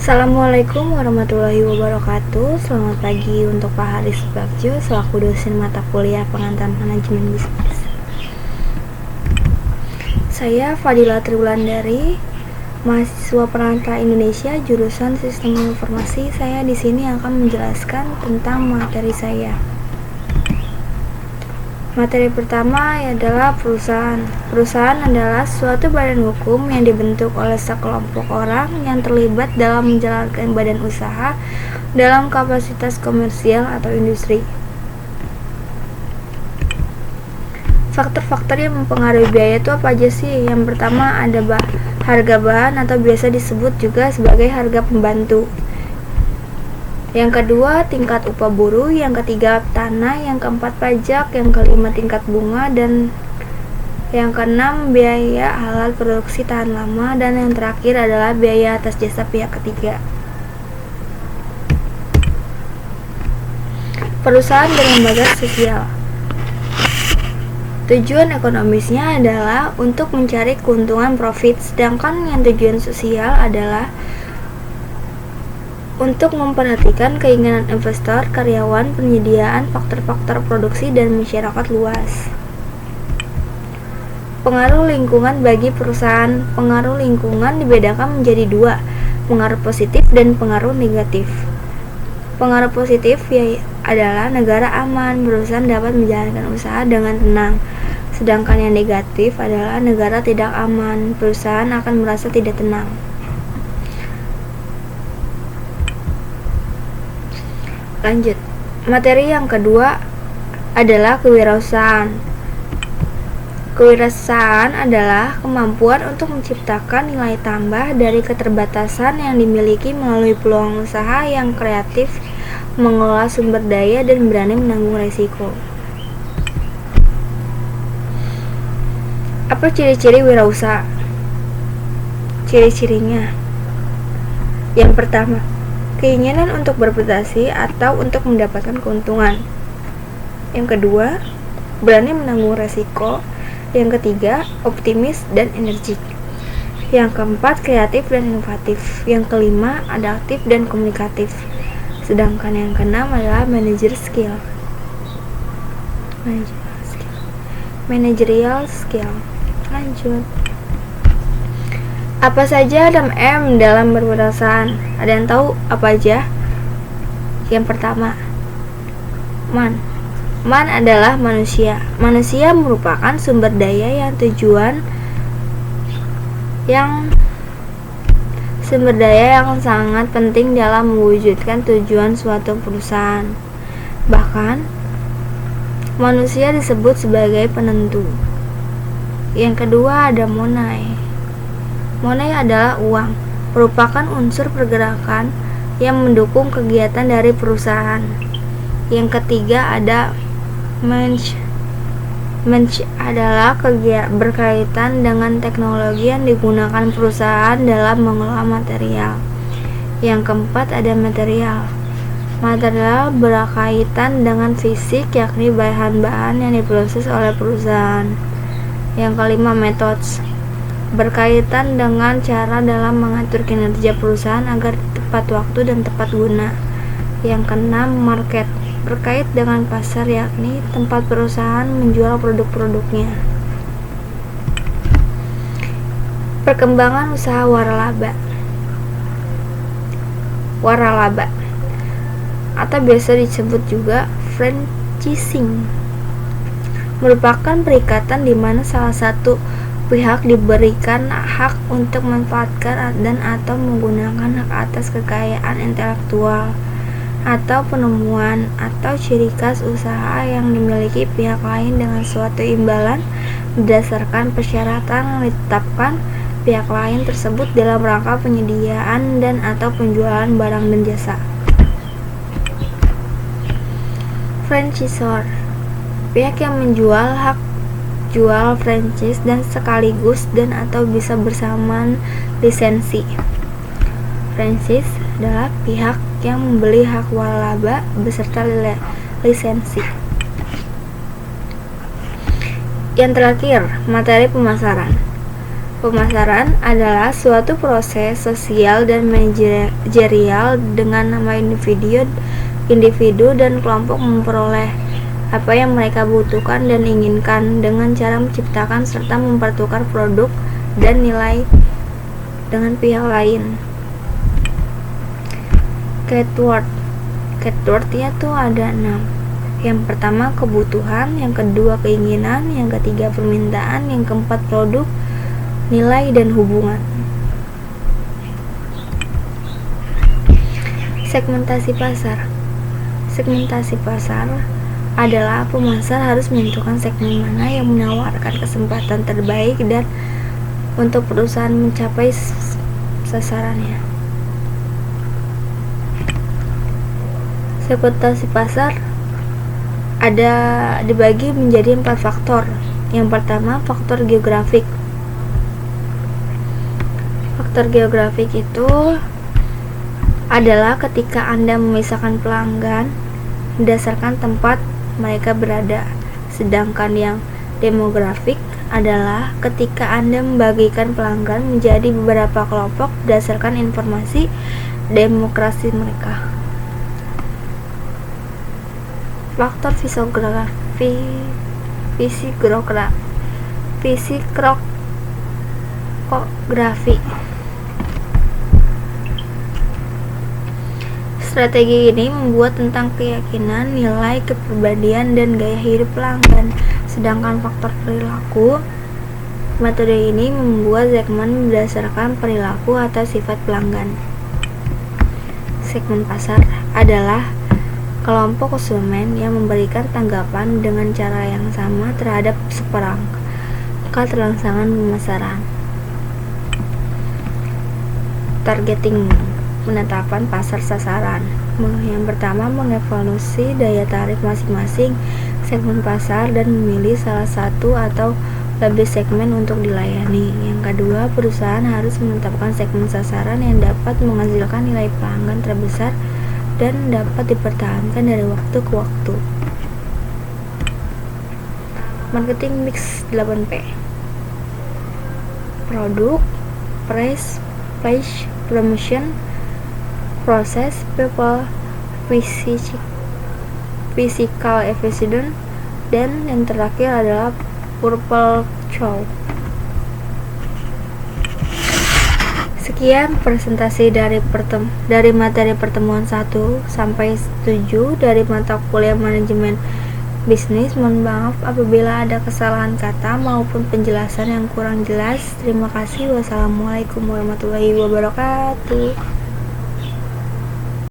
Assalamualaikum warahmatullahi wabarakatuh. Selamat pagi untuk Pak Haris Bagjo selaku dosen mata kuliah pengantar manajemen bisnis. Saya Fadila Triwulandari, mahasiswa perantara Indonesia jurusan Sistem Informasi. Saya di sini akan menjelaskan tentang materi saya. Materi pertama adalah perusahaan. Perusahaan adalah suatu badan hukum yang dibentuk oleh sekelompok orang yang terlibat dalam menjalankan badan usaha dalam kapasitas komersial atau industri. Faktor-faktor yang mempengaruhi biaya itu apa aja sih? Yang pertama ada harga bahan atau biasa disebut juga sebagai harga pembantu. Yang kedua, tingkat upah buruh. Yang ketiga, tanah. Yang keempat, pajak. Yang kelima, tingkat bunga. Dan yang keenam, biaya halal produksi tahan lama. Dan yang terakhir adalah biaya atas jasa pihak ketiga. Perusahaan dan lembaga sosial. Tujuan ekonomisnya adalah untuk mencari keuntungan profit, sedangkan yang tujuan sosial adalah untuk memperhatikan keinginan investor, karyawan, penyediaan, faktor-faktor produksi, dan masyarakat luas. Pengaruh lingkungan bagi perusahaan. Pengaruh lingkungan dibedakan menjadi dua, pengaruh positif dan pengaruh negatif. Pengaruh positif adalah negara aman, perusahaan dapat menjalankan usaha dengan tenang. Sedangkan yang negatif adalah negara tidak aman, perusahaan akan merasa tidak tenang. Lanjut, materi yang kedua adalah kewirausahaan. Kewirausahaan adalah kemampuan untuk menciptakan nilai tambah dari keterbatasan yang dimiliki melalui peluang usaha yang kreatif, mengelola sumber daya, dan berani menanggung resiko. Apa ciri-ciri wirausaha? Ciri-cirinya: yang pertama, keinginan untuk berprestasi atau untuk mendapatkan keuntungan. Yang kedua, berani menanggung resiko. Yang ketiga, optimis dan energik. Yang keempat, kreatif dan inovatif. Yang kelima, adaptif dan komunikatif. Sedangkan yang keenam adalah managerial skill. Lanjut. Apa saja ada M dalam berwirausahaan? Ada yang tahu apa aja? Yang pertama, man. Man adalah manusia. Manusia merupakan sumber daya yang sangat penting dalam mewujudkan tujuan suatu perusahaan. Bahkan, manusia disebut sebagai penentu. Yang kedua ada monai. Money adalah uang, merupakan unsur pergerakan yang mendukung kegiatan dari perusahaan. Yang ketiga ada mensch. Mensch adalah berkaitan dengan teknologi yang digunakan perusahaan dalam mengelola material. Yang keempat ada material. Material berkaitan dengan fisik, yakni bahan-bahan yang diproses oleh perusahaan. Yang kelima methods, berkaitan dengan cara dalam mengatur kinerja perusahaan agar tepat waktu dan tepat guna. Yang keenam, market, berkait dengan pasar, yakni tempat perusahaan menjual produk-produknya. Perkembangan usaha waralaba. Waralaba atau biasa disebut juga franchising merupakan perikatan di mana salah satu pihak diberikan hak untuk memanfaatkan dan atau menggunakan hak atas kekayaan intelektual atau penemuan atau ciri khas usaha yang dimiliki pihak lain dengan suatu imbalan berdasarkan persyaratan yang ditetapkan pihak lain tersebut dalam rangka penyediaan dan atau penjualan barang dan jasa. Franchisor, pihak yang menjual hak jual franchise dan sekaligus dan atau bisa bersamaan lisensi. Franchise adalah pihak yang membeli hak waralaba beserta lisensi. Yang terakhir, materi pemasaran. Pemasaran adalah suatu proses sosial dan manajerial dengan nama individu dan kelompok memperoleh apa yang mereka butuhkan dan inginkan dengan cara menciptakan serta mempertukar produk dan nilai dengan pihak lain. Keywordnya tuh ada 6. Yang pertama kebutuhan, yang kedua keinginan, yang ketiga permintaan, yang keempat produk, nilai, dan hubungan. Segmentasi pasar. Segmentasi pasar adalah pemasar harus menentukan segmen mana yang menawarkan kesempatan terbaik dan untuk perusahaan mencapai sasarannya. Segmentasi pasar dibagi menjadi 4 faktor. Yang pertama, faktor geografik. Faktor geografik itu adalah ketika Anda memisahkan pelanggan berdasarkan tempat mereka berada. Sedangkan yang demografik adalah ketika Anda membagikan pelanggan menjadi beberapa kelompok berdasarkan informasi demografi mereka. Faktor fisikrografi. Strategi ini membuat tentang keyakinan, nilai, kepribadian, dan gaya hidup pelanggan. Sedangkan faktor perilaku, metode ini membuat segmen berdasarkan perilaku atau sifat pelanggan. Segmen pasar adalah kelompok konsumen yang memberikan tanggapan dengan cara yang sama terhadap seperangkat rangsangan pemasaran. Targeting, penetapan pasar sasaran. Yang pertama, mengevaluasi daya tarik masing-masing segmen pasar dan memilih salah satu atau lebih segmen untuk dilayani. Yang kedua, perusahaan harus menetapkan segmen sasaran yang dapat menghasilkan nilai pelanggan terbesar dan dapat dipertahankan dari waktu ke waktu. Marketing mix 8P. Produk, price, place, promotion, process, people, physical efficient, dan yang terakhir adalah purple cow. Sekian presentasi dari materi pertemuan 1 sampai 7 dari mata kuliah manajemen bisnis. Mohon maaf apabila ada kesalahan kata maupun penjelasan yang kurang jelas. Terima kasih. Wassalamualaikum warahmatullahi wabarakatuh.